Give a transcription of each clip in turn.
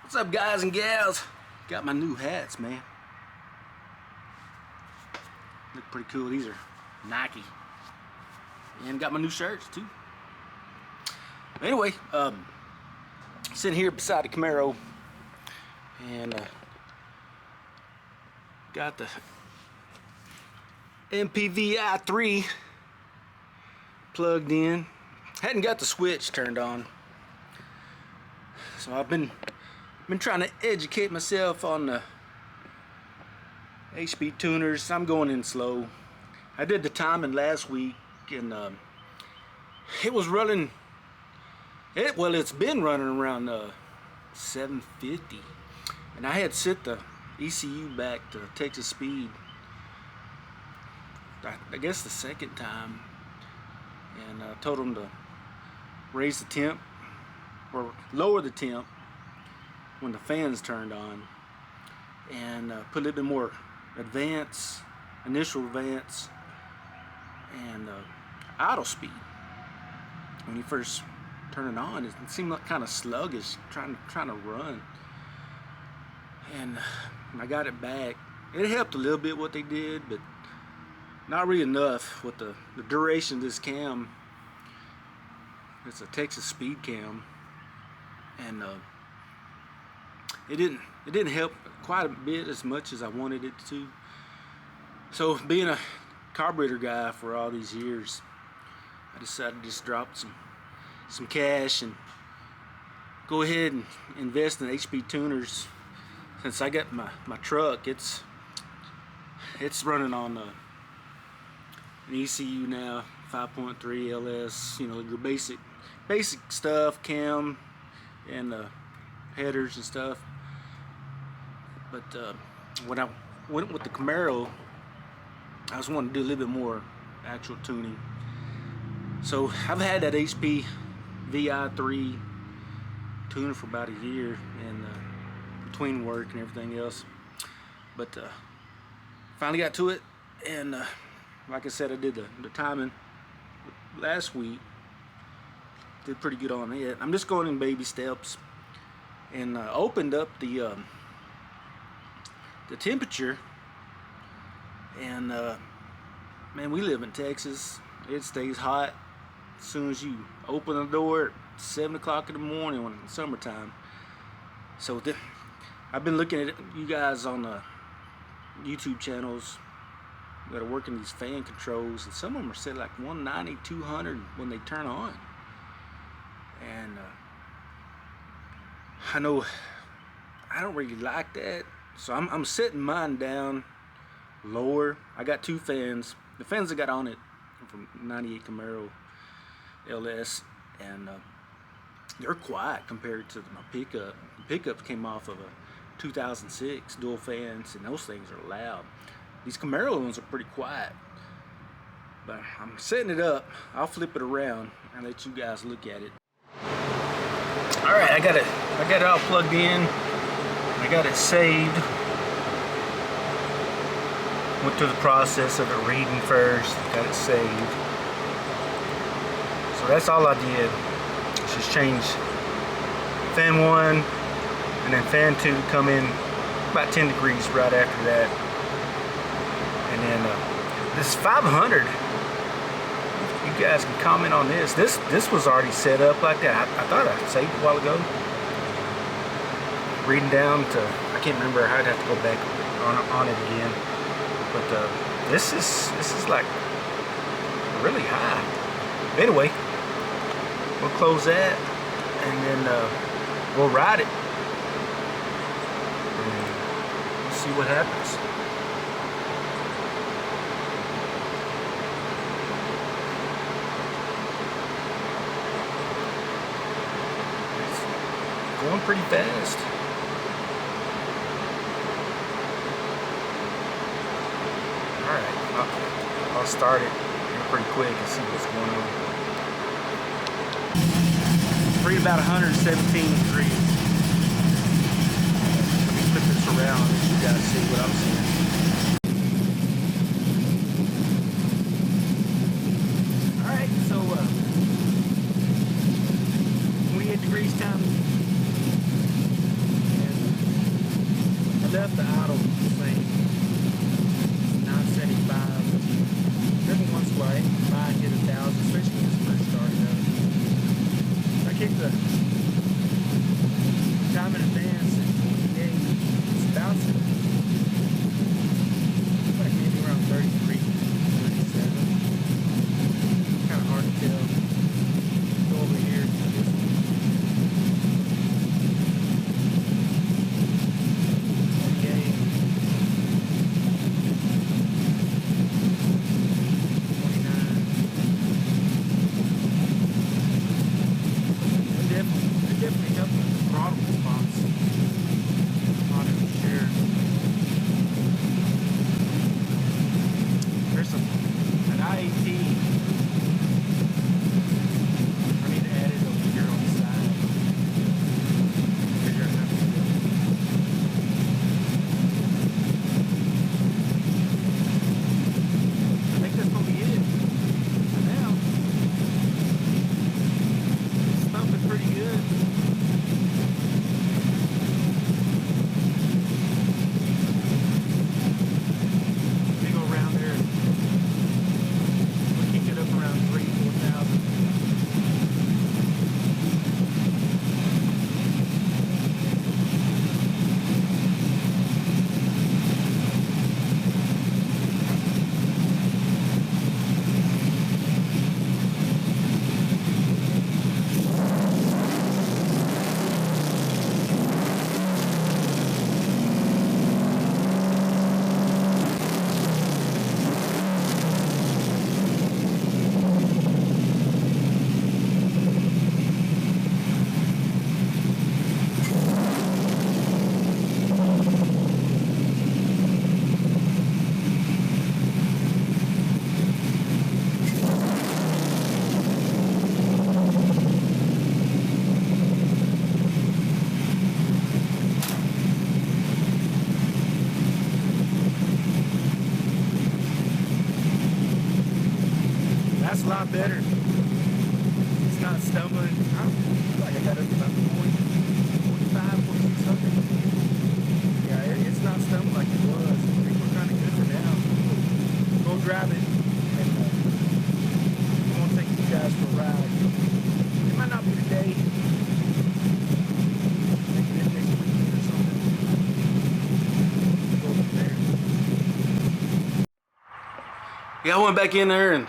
What's up, guys and gals? Got my new hats, man. Look pretty cool. These are Nike. And got my new shirts too. Anyway, sitting here beside the CAMARO and got the MPVI3 plugged in. Hadn't got the switch turned on, so I've been trying to educate myself on the HPTUNERS. I'm going in slow. I did the timing last week, and it was running. It's been running around 750, and I had set the ECU back to Texas speed. I guess the second time, and I told them to raise the temp or lower the temp when the fans turned on, and put a little bit more initial advance, and idle speed. When you first turn it on, it seemed like kind of sluggish, trying to run. And when I got it back, it helped a little bit what they did, but not really enough with the duration of this cam. It's a Texas speed cam, and it didn't help quite a bit as much as I wanted it to. So, being a carburetor guy for all these years, I decided to just drop some cash and go ahead and invest in HPTUNERS. Since I got my truck, it's running on an ECU now, 5.3 LS. You know, your basic stuff, cam and headers and stuff. But when I went with the CAMARO, I just wanted to do a little bit more actual tuning. So I've had that HP VI3 tuner for about a year, and between work and everything else. But finally got to it, and like I said, I did the timing last week. Did pretty good on it. I'm just going in baby steps, and opened up the temperature. And man, we live in Texas. It stays hot as soon as you open the door at 7 o'clock in the morning when it's summertime. So I've been looking at you guys on the YouTube channels that are working these fan controls, and some of them are set like 190, 200 when they turn on. And I know I don't really like that, so I'm setting mine down lower. I got two fans. The fans I got on it from 98 CAMARO LS, and they're quiet compared to my pickup. The pickup came off of a 2006 dual fans, and those things are loud. These CAMARO ones are pretty quiet. But I'm setting it up. I'll flip it around and let you guys look at it. Alright, I got it all plugged in. I got it saved. Went through the process of it reading first, got it saved. So that's all I did. Just change fan 1 and then fan 2 come in about 10 degrees right after that. And then this 500, you guys can comment on this. This was already set up like that. I thought I saved it a while ago. Reading down to, I can't remember, I'd have to go back on it again. But this is like really high. Anyway, we'll close that, and then we'll ride it and we'll see what happens. It's going pretty fast. Alright, I'll start it pretty quick and see what's going on. Read about 117 degrees. Let me flip this around and you guys see what I'm seeing. Alright, so 28 degrees time. left the idle the same. 975. Every once in a while, I hit 1,000, especially when this first started up. I kicked the time in advance at 28. It's bouncing. Like maybe around 33, 37. Kind of hard to tell. Go over here to this one. 28. 29. It definitely helped with the throttle response. Not even sure. There's an IAT. I need to add it over here on the side. Figure out how to do it. I think that's gonna be it for now. It's thumping pretty good. We go around there. We'll kick it up around 3,000-4,000. That's a lot better. It's not stumbling. I feel like I got up to about 40, 45, 46 something. Yeah, it's not stumbling like it was. I think we're kind of good for now. Go drive it, and I'm going to take you guys for a ride. It might not be today. Maybe next weekend or something. Go from there. Yeah, I went back in there and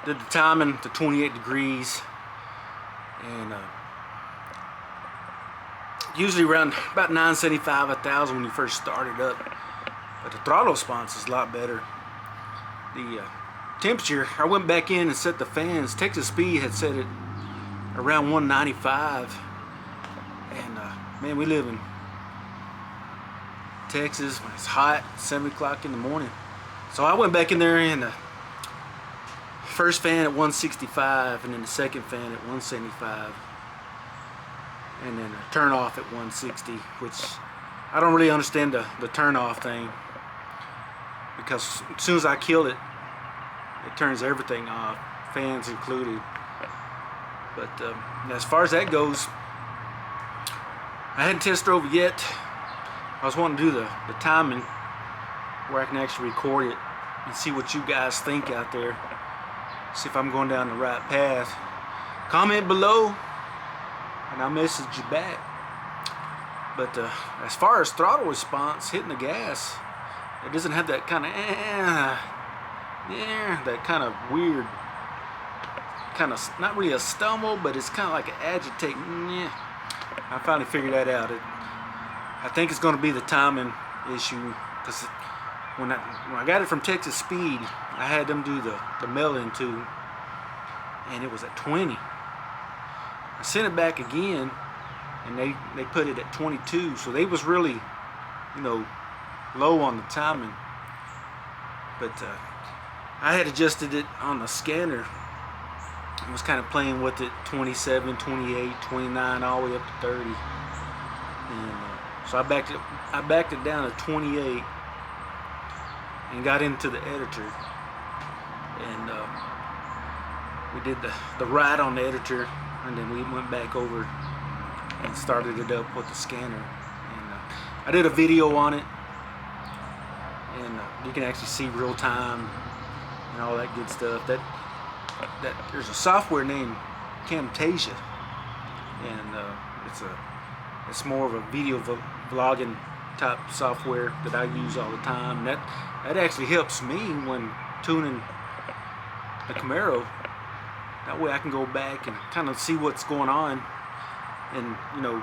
did the timing to 28 degrees, and usually around about 975, 1,000 when you first started up, but the throttle response is a lot better. The temperature, I went back in and set the fans. Texas Speed had set it around 195, and man, we live in Texas when it's hot, 7 o'clock in the morning. So I went back in there and first fan at 165, and then the second fan at 175, and then a turn off at 160, which I don't really understand the turn off thing, because as soon as I kill it, it turns everything off, fans included. But as far as that goes, I hadn't test drove it yet. I was wanting to do the timing where I can actually record it and see what you guys think out there. See if I'm going down the right path. Comment below and I'll message you back. But as far as throttle response, hitting the gas, it doesn't have that kind of that kind of weird, kind of not really a stumble, but it's kind of like an agitate. I finally figured that out. I think it's going to be the timing issue, because when I got it from Texas Speed, I had them do the mail-in too, and it was at 20. I sent it back again, and they put it at 22, so they was really, you know, low on the timing. But I had adjusted it on the scanner. I was kind of playing with it, 27, 28, 29, all the way up to 30. And so I backed it down to 28 and got into the editor. And we did the ride on the editor, and then we went back over and started it up with the scanner. And I did a video on it, and you can actually see real time and all that good stuff. That there's a software named Camtasia, and it's more of a video vlogging type software that I use all the time. That actually helps me when tuning the Camaro. That way I can go back and kind of see what's going on, and you know,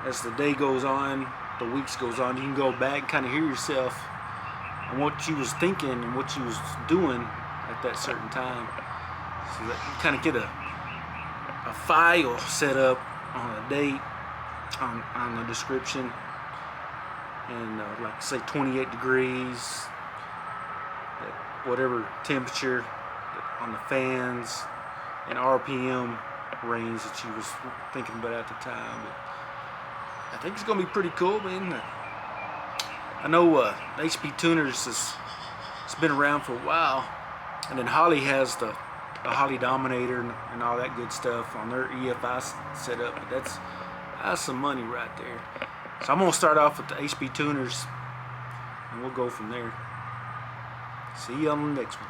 as the day goes on, the weeks goes on, you can go back and kind of hear yourself and what you was thinking and what you was doing at that certain time, so that you kind of get a file set up on a date, on the description, and like say 28 degrees, whatever temperature on the fans, and RPM range that you was thinking about at the time. But I think it's gonna be pretty cool, man. I know HPTUNERS it's been around for a while, and then Holley has the Holley Dominator and all that good stuff on their EFI setup. But that's some money right there. So I'm gonna start off with the HPTUNERS, and we'll go from there. See you on the next one.